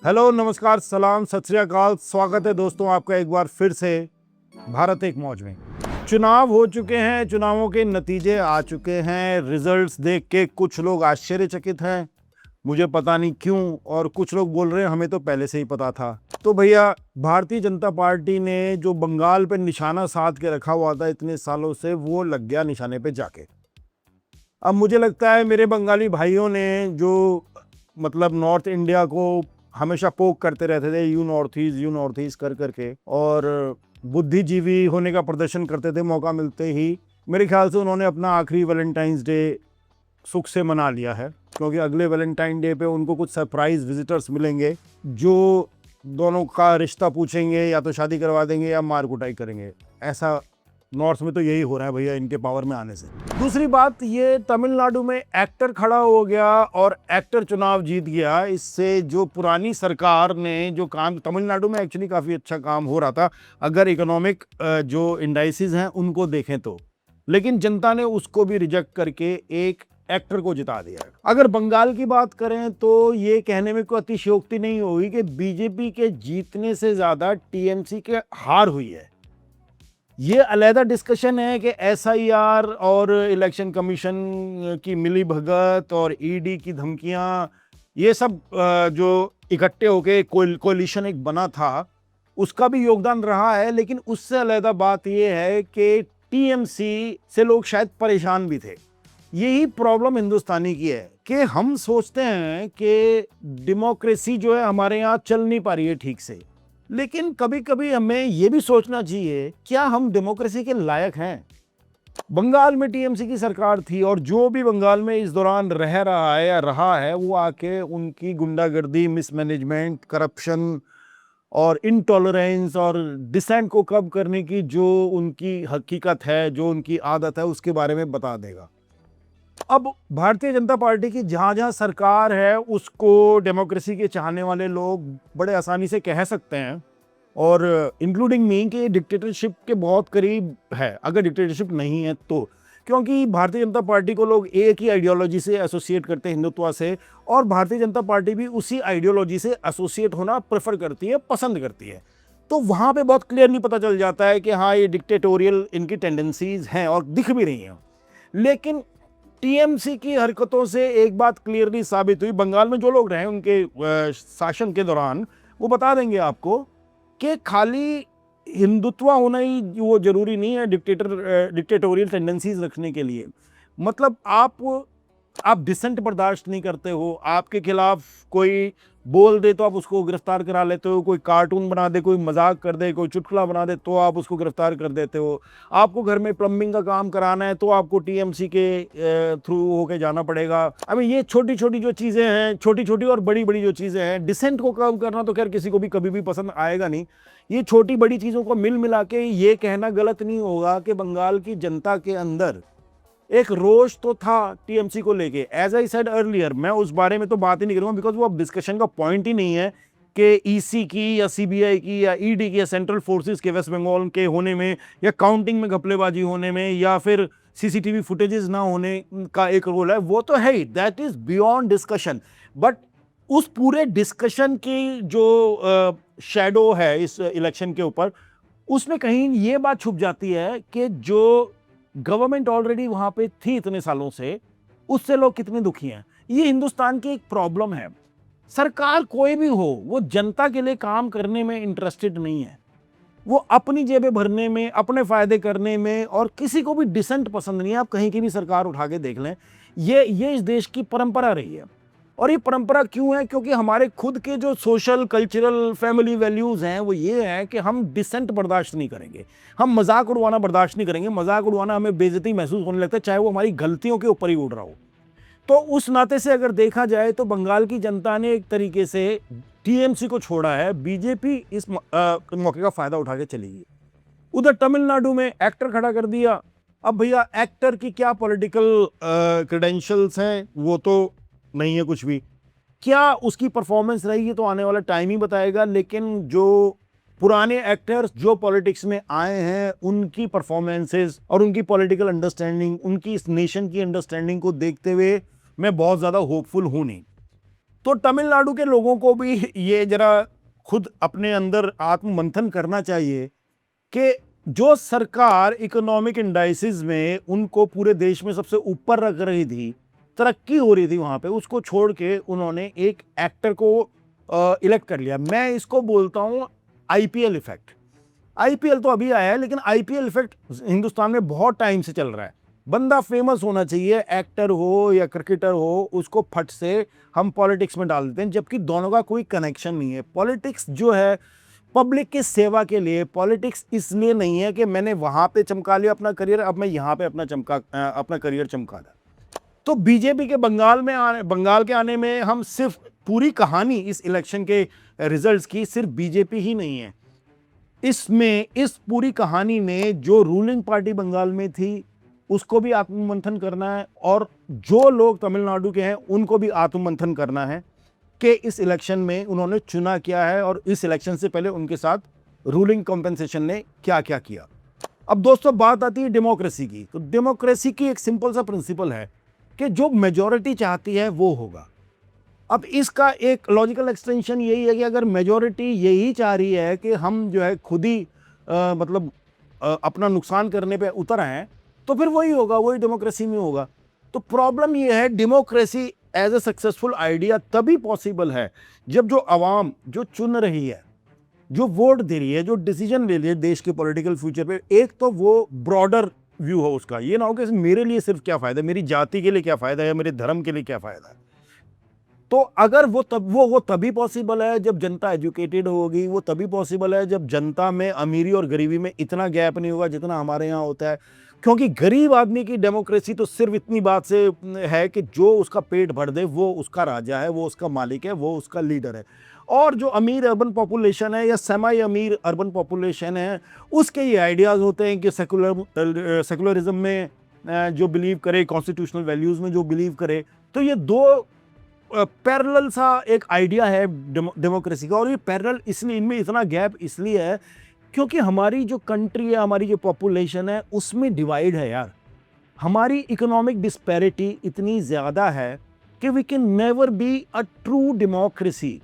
Hello, नमस्कार, सलाम, सत श्री अकाल। स्वागत है दोस्तों आपका एक बार फिर से भारत एक मौज में। चुनाव हो चुके हैं, चुनावों के नतीजे आ चुके हैं। रिजल्ट्स देख के कुछ लोग आश्चर्यचकित हैं, मुझे पता नहीं क्यों, और कुछ लोग बोल रहे हैं हमें तो पहले से ही पता था। तो भैया, भारतीय जनता पार्टी ने जो बंगाल पे निशाना साध के रखा हुआ था इतने सालों से, वो लग गया निशाने पे जाके। अब मुझे लगता है मेरे बंगाली भाइयों ने जो मतलब नॉर्थ इंडिया को हमेशा पोक करते रहते थे, यू नॉर्थ ईस्ट कर करके, और बुद्धिजीवी होने का प्रदर्शन करते थे मौका मिलते ही। मेरे ख्याल से उन्होंने अपना आखिरी वैलेंटाइंस डे सुख से मना लिया है, क्योंकि अगले वैलेंटाइन डे पे उनको कुछ सरप्राइज विजिटर्स मिलेंगे जो दोनों का रिश्ता पूछेंगे, या तो शादी करवा देंगे या मार कुटाई करेंगे। ऐसा नॉर्थ में तो यही हो रहा है भैया इनके पावर में आने से। दूसरी बात, ये तमिलनाडु में एक्टर खड़ा हो गया और एक्टर चुनाव जीत गया। इससे जो पुरानी सरकार ने जो काम, तमिलनाडु में एक्चुअली काफ़ी अच्छा काम हो रहा था अगर इकोनॉमिक जो इंडाइसिस हैं उनको देखें तो, लेकिन जनता ने उसको भी रिजेक्ट करके एक एक्टर को जिता दिया। अगर बंगाल की बात करें तो ये कहने में कोई अतिशयोक्ति नहीं होगी कि बीजेपी के जीतने से ज़्यादा टीएमसी के हार हुई है। ये अलहदा डिस्कशन है कि एसआईआर और इलेक्शन कमीशन की मिली भगत और ईडी की धमकियां, ये सब जो इकट्ठे होके कोalition एक बना था, उसका भी योगदान रहा है। लेकिन उससे अलहदा बात ये है कि टीएमसी से लोग शायद परेशान भी थे। यही प्रॉब्लम हिंदुस्तानी की है कि हम सोचते हैं कि डेमोक्रेसी जो है हमारे यहाँ चल नहीं पा रही है ठीक से, लेकिन कभी कभी हमें यह भी सोचना चाहिए क्या हम डेमोक्रेसी के लायक हैं। बंगाल में टीएमसी की सरकार थी, और जो भी बंगाल में इस दौरान रह रहा है या रहा है, वो आके उनकी गुंडागर्दी, मिसमैनेजमेंट, करप्शन और इनटॉलरेंस और डिसेंट को कम करने की जो उनकी हकीकत है, जो उनकी आदत है, उसके बारे में बता देगा। अब भारतीय जनता पार्टी की जहां जहां सरकार है, उसको डेमोक्रेसी के चाहने वाले लोग बड़े आसानी से कह सकते हैं, और इंक्लूडिंग मी, कि डिक्टेटरशिप के बहुत करीब है, अगर डिक्टेटरशिप नहीं है तो। क्योंकि भारतीय जनता पार्टी को लोग एक ही आइडियोलॉजी से एसोसिएट करते हैं, हिंदुत्व से, और भारतीय जनता पार्टी भी उसी आइडियोलॉजी से एसोसिएट होना प्रेफर करती है, पसंद करती है। तो वहां पे बहुत क्लियरली पता चल जाता है कि हाँ, ये डिक्टेटोरियल इनकी टेंडेंसीज हैं और दिख भी रही हैं। लेकिन टीएमसी की हरकतों से एक बात क्लियरली साबित हुई, बंगाल में जो लोग रहे उनके शासन के दौरान, वो बता देंगे आपको कि खाली हिंदुत्व होना ही वो जरूरी नहीं है डिक्टेटोरियल टेंडेंसीज रखने के लिए। मतलब आप डिसेंट बर्दाश्त नहीं करते हो, आपके खिलाफ कोई बोल दे तो आप उसको गिरफ्तार करा लेते हो, कोई कार्टून बना दे, कोई मजाक कर दे, कोई चुटकुला बना दे तो आप उसको गिरफ्तार कर देते हो। आपको घर में प्लम्बिंग का काम कराना है तो आपको टीएमसी के थ्रू होके जाना पड़ेगा। अभी ये छोटी छोटी जो चीज़ें हैं, छोटी छोटी और बड़ी बड़ी जो चीज़ें हैं, डिसेंट को कम करना तो खैर किसी को भी कभी भी पसंद आएगा नहीं। ये छोटी बड़ी चीज़ों को मिल मिला के ये कहना गलत नहीं होगा कि बंगाल की जनता के अंदर एक रोष तो था टीएमसी को लेके। एज आई सेड अर्लियर, मैं उस बारे में तो बात ही नहीं करूंगा, बिकॉज वो अब डिस्कशन का पॉइंट ही नहीं है कि ईसी की या सीबीआई की या ईडी की या सेंट्रल फोर्सेस के वेस्ट बंगाल के होने में, या काउंटिंग में घपलेबाजी होने में, या फिर सीसीटीवी फुटेजेस ना होने का एक रोल है। वो तो है ही, that is beyond discussion. But उस पूरे डिस्कशन की जो शैडो है इस इलेक्शन के ऊपर, उसमें कहीं ये बात छुप जाती है कि जो गवर्नमेंट ऑलरेडी वहां पे थी इतने सालों से, उससे लोग कितने दुखी हैं। ये हिंदुस्तान की एक प्रॉब्लम है। सरकार कोई भी हो, वो जनता के लिए काम करने में इंटरेस्टेड नहीं है। वो अपनी जेबें भरने में, अपने फायदे करने में, और किसी को भी डिसेंट पसंद नहीं है। आप कहीं की भी सरकार उठा के देख लें, ये इस देश की परंपरा रही है। और ये परंपरा क्यों है? क्योंकि हमारे खुद के जो सोशल, कल्चरल, फैमिली वैल्यूज हैं, वो ये है कि हम डिसेंट बर्दाश्त नहीं करेंगे, हम मजाक उड़वाना बर्दाश्त नहीं करेंगे। मजाक उड़वाना हमें बेइज्जती महसूस होने लगता है, चाहे वो हमारी गलतियों के ऊपर ही उड़ रहा हो। तो उस नाते से अगर देखा जाए तो बंगाल की जनता ने एक तरीके से टीएमसी को छोड़ा है, बीजेपी इस मौके का फायदा उठा के चली गई। उधर तमिलनाडु में एक्टर खड़ा कर दिया। अब भैया, एक्टर की क्या पॉलिटिकल क्रेडेंशियल्स हैं, वो तो नहीं है कुछ भी। क्या उसकी परफॉर्मेंस रहेगी तो आने वाला टाइम ही बताएगा। लेकिन जो पुराने एक्टर्स जो पॉलिटिक्स में आए हैं, उनकी परफॉर्मेंसेस और उनकी पॉलिटिकल अंडरस्टैंडिंग, उनकी इस नेशन की अंडरस्टैंडिंग को देखते हुए मैं बहुत ज़्यादा होपफुल हूं नहीं। तो तमिलनाडु के लोगों को भी ये जरा खुद अपने अंदर आत्ममंथन करना चाहिए कि जो सरकार इकोनॉमिक इंडाइसिस में उनको पूरे देश में सबसे ऊपर रख रही थी, तरक्की हो रही थी वहां पे, उसको छोड़ के उन्होंने एक एक्टर को इलेक्ट कर लिया। मैं इसको बोलता हूं आईपीएल इफेक्ट। आईपीएल तो अभी आया है, लेकिन आईपीएल इफेक्ट हिंदुस्तान में बहुत टाइम से चल रहा है। बंदा फेमस होना चाहिए, एक्टर हो या क्रिकेटर हो, उसको फट से हम पॉलिटिक्स में डाल देते हैं, जबकि दोनों का कोई कनेक्शन नहीं है। पॉलिटिक्स जो है पब्लिक की सेवा के लिए, पॉलिटिक्स इसलिए नहीं है कि मैंने वहां पे चमका लिया अपना करियर, अब मैं यहाँ पे अपना करियर चमका लिया। तो बीजेपी के बंगाल के आने में हम सिर्फ पूरी कहानी इस इलेक्शन के रिजल्ट्स की सिर्फ बीजेपी ही नहीं है, इसमें इस पूरी कहानी में जो रूलिंग पार्टी बंगाल में थी उसको भी आत्ममंथन करना है, और जो लोग तमिलनाडु के हैं उनको भी आत्ममंथन करना है कि इस इलेक्शन में उन्होंने चुना क्या है और इस इलेक्शन से पहले उनके साथ रूलिंग कॉम्पेंसेशन ने क्या क्या किया। अब दोस्तों बात आती है डेमोक्रेसी की। तो डेमोक्रेसी की एक सिंपल सा प्रिंसिपल है कि जो मेजॉरिटी चाहती है वो होगा। अब इसका एक लॉजिकल एक्सटेंशन यही है कि अगर मेजॉरिटी यही चाह रही है कि हम जो है खुद ही अपना नुकसान करने पे उतर आए, तो फिर वही होगा, वही डेमोक्रेसी में होगा। तो प्रॉब्लम ये है, democracy as a successful idea तभी पॉसिबल है जब जो आवाम जो चुन रही है, जो वोट दे रही है, जो डिसीजन ले रही है देश के पॉलिटिकल फ्यूचर पे, एक तो वो ब्रॉडर व्यू हो उसका। ये ना हो कि मेरे लिए सिर्फ क्या फायदा है, मेरी जाति के लिए क्या फायदा है, मेरे धर्म के लिए क्या फायदा है। तो अगर वो तभी पॉसिबल है जब जनता एजुकेटेड होगी, वो तभी पॉसिबल है जब जनता में अमीरी और गरीबी में इतना गैप नहीं होगा जितना हमारे यहाँ होता है। क्योंकि गरीब आदमी की डेमोक्रेसी तो सिर्फ इतनी बात से है कि जो उसका पेट भर दे वो उसका राजा है, वो उसका मालिक है, वो उसका लीडर है। और जो अमीर अर्बन पॉपुलेशन है या सेमी अमीर अर्बन पॉपुलेशन है, उसके ये आइडियाज़ होते हैं कि सेकुलरिज्म में जो बिलीव करे, कॉन्स्टिट्यूशनल वैल्यूज़ में जो बिलीव करे। तो ये दो पैरेलल सा एक आइडिया है डेमोक्रेसी का। और ये पैरेलल इसलिए, इनमें इतना गैप इसलिए है क्योंकि हमारी जो कंट्री है, हमारी जो पॉपुलेशन है, उसमें डिवाइड है यार। हमारी इकोनॉमिक डिस्पैरिटी इतनी ज़्यादा है कि we can never be a true democracy.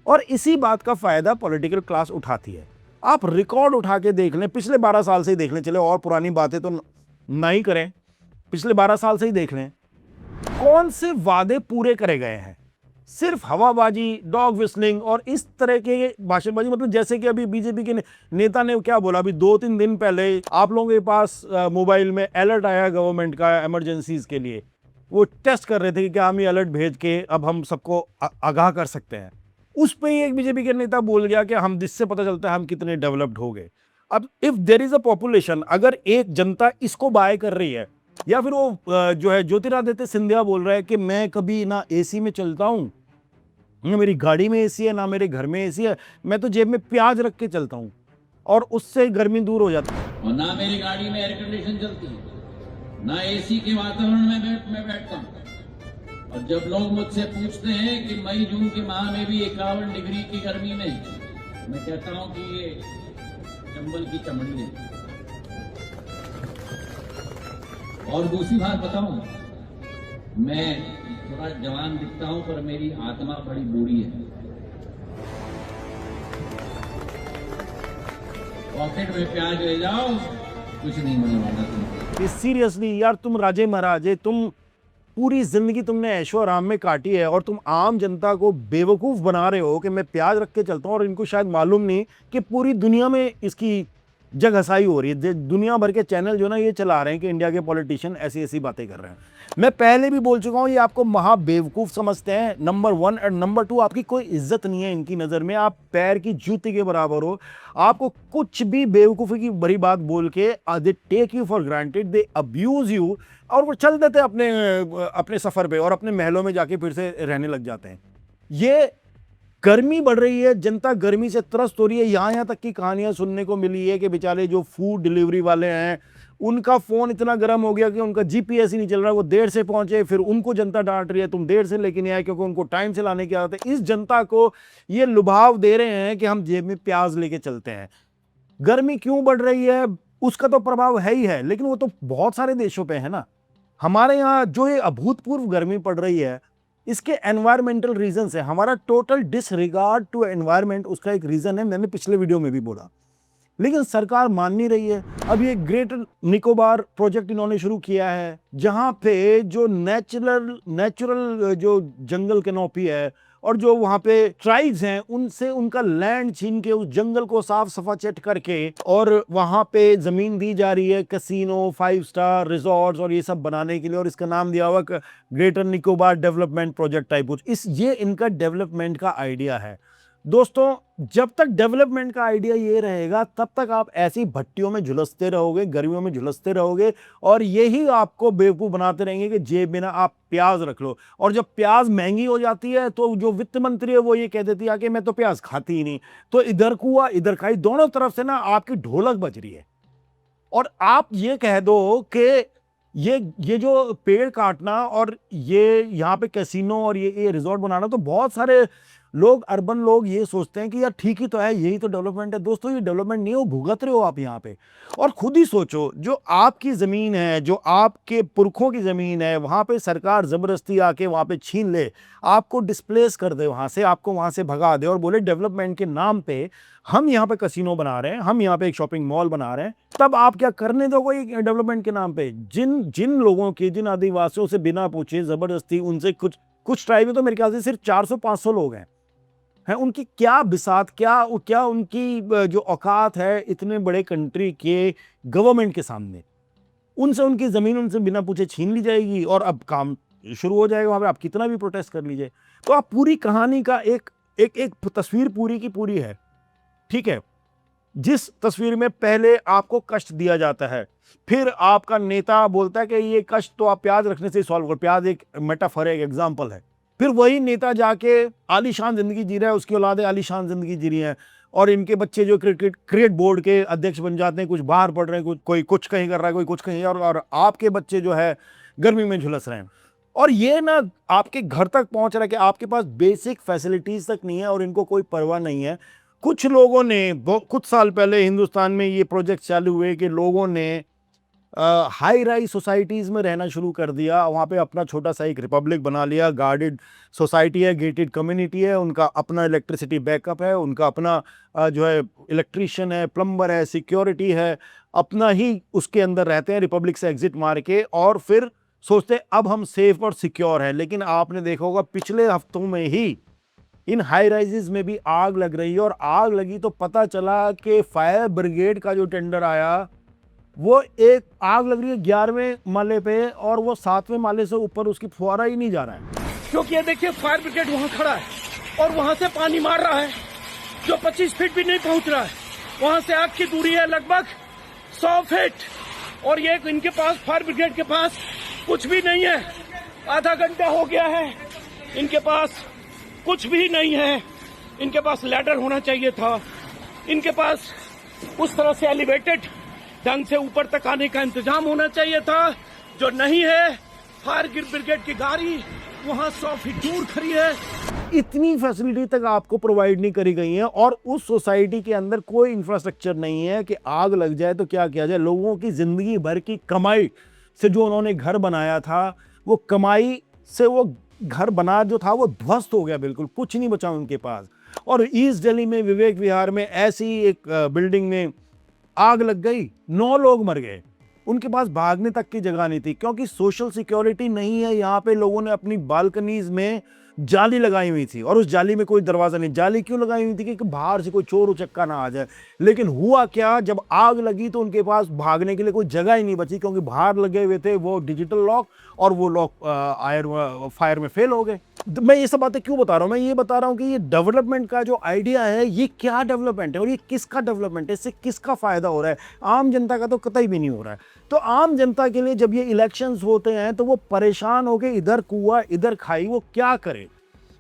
और इसी बात का फ़ायदा पॉलिटिकल क्लास उठाती है। आप रिकॉर्ड उठा के देख लें, पिछले 12 साल से ही देख लें, चले और पुरानी बातें तो ना ही करें, पिछले 12 साल से ही देख लें, कौन से वादे पूरे करे गए हैं। सिर्फ हवाबाजी, डॉग विस्लिंग और इस तरह के भाषणबाजी। मतलब जैसे कि अभी बीजेपी के नेता ने क्या बोला, अभी 2-3 दिन पहले आप लोगों के पास मोबाइल में अलर्ट आया गवर्नमेंट का इमरजेंसीज के लिए, वो टेस्ट कर रहे थे कि क्या हम ये अलर्ट भेज के अब हम सबको आगाह कर सकते हैं। उस पर ही एक बीजेपी के नेता बोल गया कि हम, जिससे पता चलता है हम कितने डेवलप्ड हो गए। अब if there is a population, अगर एक जनता इसको बाय कर रही है, या फिर वो जो है ज्योतिरादित्य सिंधिया बोल रहा है कि मैं कभी ना एसी में चलता हूँ, ना मेरी गाड़ी में एसी है, ना मेरे घर में एसी है, मैं तो जेब में प्याज रख के चलता हूँ और उससे गर्मी दूर हो जाती है। और ना मेरी गाड़ी में एयर कंडीशन चलती है, ना एसी के वातावरण में मैं बैठता हूँ। और जब लोग मुझसे पूछते हैं कि मई जून के माह में भी 51 डिग्री की गर्मी में, मैं कहता हूँ कि ये चंबल की चमड़ी है। और दूसरी बात बताऊं, मैं थोड़ा जवान दिखता हूं पर मेरी आत्मा बड़ी बूढ़ी है। पॉकेट में प्याज ले जाओ, कुछ नहीं होने वाला तुमको। सीरियसली यार, तुम राजे महाराजे, तुम पूरी जिंदगी तुमने ऐशो आराम में काटी है और तुम आम जनता को बेवकूफ़ बना रहे हो कि मैं प्याज रख के चलता हूँ। और इनको शायद मालूम नहीं कि पूरी दुनिया में इसकी जगहसाई हो रही है। दुनिया भर के चैनल जो ना ये चला रहे हैं कि इंडिया के पॉलिटिशियन ऐसी ऐसी बातें कर रहे हैं। मैं पहले भी बोल चुका हूँ, ये आपको महा बेवकूफ़ समझते हैं, नंबर 1। और नंबर 2, आपकी कोई इज्जत नहीं है इनकी नज़र में, आप पैर की जूती के बराबर हो। आपको कुछ भी बेवकूफ़ी की बड़ी बात बोल के they take you for granted, they abuse you, और वो चल देते हैं अपने सफ़र पे और अपने महलों में जाके फिर से रहने लग जाते हैं। ये गर्मी बढ़ रही है, जनता गर्मी से त्रस्त हो रही है। यहाँ तक की कहानियां सुनने को मिली है कि बेचारे जो फूड डिलीवरी वाले हैं, उनका फ़ोन इतना गर्म हो गया कि उनका जीपीएस ही नहीं चल रहा, वो देर से पहुंचे, फिर उनको जनता डांट रही है तुम देर से लेके नहीं आए, क्योंकि उनको टाइम से लाने की आदत है। इस जनता को ये लुभाव दे रहे हैं कि हम जेब में प्याज लेके चलते हैं। गर्मी क्यों बढ़ रही है उसका तो प्रभाव है ही है, लेकिन वो तो बहुत सारे देशों पे है ना। हमारे यहाँ जो ये अभूतपूर्व गर्मी पड़ रही है, इसके एनवायरमेंटल रीजन है। हमारा टोटल डिसरिगार्ड टू एनवायरमेंट उसका एक रीजन है, मैंने पिछले वीडियो में भी बोला, लेकिन सरकार मान नहीं रही है। अब ये ग्रेटर निकोबार प्रोजेक्ट इन्होंने शुरू किया है, जहां पे जो नेचुरल जो जंगल कैनोपी है और जो वहां पे ट्राइब्स हैं, उनसे उनका लैंड छीन के उस जंगल को साफ सफाचट करके और वहां पे जमीन दी जा रही है कैसीनो, 5 स्टार रिजॉर्ट्स और ये सब बनाने के लिए, और इसका नाम दिया हुआ greater Nicobar development project type कुछ। ये इनका डेवलपमेंट का आइडिया है। दोस्तों, जब तक डेवलपमेंट का आइडिया ये रहेगा तब तक आप ऐसी भट्टियों में झुलसते रहोगे, गर्मियों में झुलसते रहोगे, और यही आपको बेवकूफ बनाते रहेंगे कि जेब में ना आप प्याज रख लो। और जब प्याज महंगी हो जाती है तो जो वित्त मंत्री है वो ये कह देती है कि मैं तो प्याज खाती ही नहीं, तो इधर कुआ इधर खाई, दोनों तरफ से ना आपकी ढोलक बज रही है। और आप ये कह दो कि ये जो पेड़ काटना और ये यहाँ पे कैसीनो और ये रिजॉर्ट बनाना, तो बहुत सारे लोग, अर्बन लोग ये सोचते हैं कि यार ठीक ही तो है, यही तो डेवलपमेंट है। दोस्तों, ये डेवलपमेंट नहीं है, वो भुगत रहे हो आप यहाँ पे। और खुद ही सोचो, जो आपकी ज़मीन है, जो आपके पुरखों की ज़मीन है, वहाँ पे सरकार ज़बरदस्ती आके वहाँ पे छीन ले, आपको डिस्प्लेस कर दे वहाँ से, आपको वहाँ से भगा दे और बोले डेवलपमेंट के नाम पे हम यहाँ पे कसिनो बना रहे हैं, हम यहाँ पे एक शॉपिंग मॉल बना रहे हैं, तब आप क्या करने दो कोई डेवलपमेंट के नाम पे? जिन लोगों की, जिन आदिवासियों से बिना पूछे ज़बरदस्ती उनसे कुछ ट्राइब में तो मेरे ख्याल से सिर्फ 400-500 लोग हैं, उनकी क्या बिसात, क्या उनकी जो औकात है इतने बड़े कंट्री के गवर्नमेंट के सामने? उनसे उनकी ज़मीन उनसे बिना पूछे छीन ली जाएगी और अब काम शुरू हो जाएगा वहाँ पे, आप कितना भी प्रोटेस्ट कर लीजिए। तो आप पूरी कहानी का एक तस्वीर पूरी की पूरी है, ठीक है? जिस तस्वीर में पहले आपको कष्ट दिया जाता है, फिर आपका नेता बोलता है कि ये कष्ट तो आप प्याज रखने से सॉल्व करो, प्याज एक मेटाफर है, एक एग्जाम्पल है। फिर वही नेता जाके आलीशान जिंदगी जी रहा है, उसकी औलादें आलीशान जिंदगी जी रही हैं, और इनके बच्चे जो क्रिकेट बोर्ड के अध्यक्ष बन जाते हैं, कुछ बाहर पढ़ रहे हैं, कोई कुछ कहीं कर रहा है, कोई कुछ कहीं, और आपके बच्चे जो है गर्मी में झुलस रहे हैं। और ये ना आपके घर तक पहुंच रहा है कि आपके पास बेसिक फैसिलिटीज तक नहीं है और इनको कोई परवाह नहीं है। कुछ लोगों ने कुछ साल पहले हिंदुस्तान में ये प्रोजेक्ट चालू हुए कि लोगों ने हाई राइज सोसाइटीज़ में रहना शुरू कर दिया, वहाँ पे अपना छोटा सा एक रिपब्लिक बना लिया, गार्डेड सोसाइटी है, गेटेड कम्युनिटी है, उनका अपना इलेक्ट्रिसिटी बैकअप है, उनका अपना जो है इलेक्ट्रीशियन है, प्लम्बर है, सिक्योरिटी है, अपना ही उसके अंदर रहते हैं रिपब्लिक से एग्जिट मार के, और फिर सोचते हैं अब हम सेफ और सिक्योर हैं। लेकिन आपने देखा होगा पिछले हफ्तों में ही इन हाई राइजेस में भी आग लग रही है, और आग लगी तो पता चला कि फायर ब्रिगेड का जो टेंडर आया, वो एक आग लग रही है 11वें माले पे और वो 7वें माले से ऊपर उसकी फुहारा ही नहीं जा रहा है, क्योंकि ये देखिए फायर ब्रिगेड वहां खड़ा है और वहां से पानी मार रहा है जो 25 फीट भी नहीं पहुंच रहा है। वहां से आग की दूरी है लगभग 100 फीट, और ये इनके पास फायर ब्रिगेड के पास कुछ भी नहीं है। आधा घंटा हो गया है, इनके पास कुछ भी नहीं है। इनके पास लैडर होना चाहिए था, इनके पास उस तरह से एलिवेटेड ढंग से ऊपर तक आने का इंतजाम होना चाहिए था, जो नहीं है। फायर ब्रिगेड की गाड़ी वहां 100 फीट दूर खड़ी है। इतनी फैसिलिटी तक आपको प्रोवाइड नहीं करी गई है, और उस सोसाइटी के अंदर कोई इंफ्रास्ट्रक्चर नहीं है कि आग लग जाए तो क्या किया जाए। लोगों की जिंदगी भर की कमाई से जो उन्होंने घर बनाया था, वो कमाई से वो घर बना जो था वो ध्वस्त हो गया, बिल्कुल कुछ नहीं बचा उनके पास। और ईस्ट दिल्ली में विवेक विहार में ऐसी एक बिल्डिंग में आग लग गई, 9 लोग मर गए। उनके पास भागने तक की जगह नहीं थी, क्योंकि सोशल सिक्योरिटी नहीं है। यहाँ पे लोगों ने अपनी बालकनीज में जाली लगाई हुई थी, और उस जाली में कोई दरवाजा नहीं। जाली क्यों लगाई हुई थी? कि बाहर से कोई चोर उचक्का ना आ जाए। लेकिन हुआ क्या, जब आग लगी तो उनके पास भागने के लिए कोई जगह ही नहीं बची, क्योंकि बाहर लगे हुए थे वो डिजिटल लॉक, और वो लॉक फायर में फेल हो गए। मैं ये सब बातें क्यों बता रहा हूँ? मैं ये बता रहा हूँ कि ये डेवलपमेंट का जो आइडिया है, ये क्या डेवलपमेंट है और ये किसका डेवलपमेंट है, इससे किसका फायदा हो रहा है? आम जनता का तो कतई भी नहीं हो रहा है। तो आम जनता के लिए जब ये इलेक्शंस होते हैं तो वो परेशान होके इधर कुआं इधर खाई, वो क्या करे?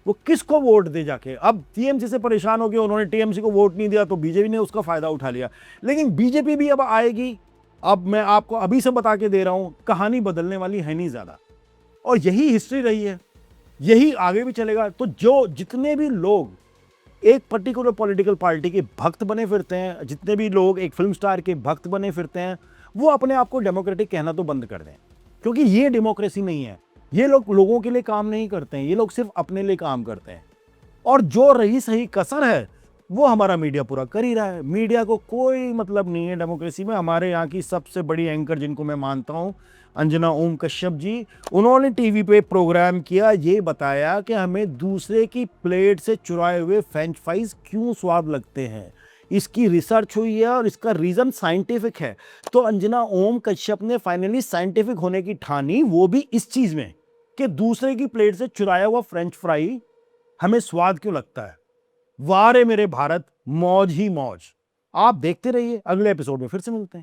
वो किसको वोट दे जाके? अब टीएमसी से परेशान हो गए, उन्होंने टीएमसी को वोट नहीं दिया तो बीजेपी ने उसका फायदा उठा लिया। लेकिन बीजेपी भी अब आएगी। अब मैं आपको अभी से बता के दे रहा हूं, कहानी बदलने वाली है नहीं ज्यादा, और यही हिस्ट्री रही है, यही आगे भी चलेगा। तो जितने भी लोग एक पर्टिकुलर पॉलिटिकल पार्टी के भक्त बने फिरते हैं, जितने भी लोग एक फिल्म स्टार के भक्त बने फिरते हैं, वो अपने आप को डेमोक्रेटिक कहना तो बंद कर दें, क्योंकि ये डेमोक्रेसी नहीं है। ये लोग लोगों के लिए काम नहीं करते हैं, ये लोग सिर्फ अपने लिए काम करते हैं। और जो रही सही कसर है वो हमारा मीडिया पूरा कर ही रहा है। मीडिया को कोई मतलब नहीं है डेमोक्रेसी में। हमारे यहाँ की सबसे बड़ी एंकर जिनको मैं मानता हूँ, अंजना ओम कश्यप जी, उन्होंने टीवी पे प्रोग्राम किया, ये बताया कि हमें दूसरे की प्लेट से चुराए हुए फ्रेंच फ्राइज क्यों स्वाद लगते हैं। इसकी रिसर्च हुई है और इसका रीजन साइंटिफिक है। तो अंजना ओम कश्यप ने फाइनली साइंटिफिक होने की ठानी, वो भी इस चीज में कि दूसरे की प्लेट से चुराया हुआ फ्रेंच फ्राई हमें स्वाद क्यों लगता है। वाह रे मेरे भारत, मौज ही मौज। आप देखते रहिए, अगले एपिसोड में फिर से मिलते हैं।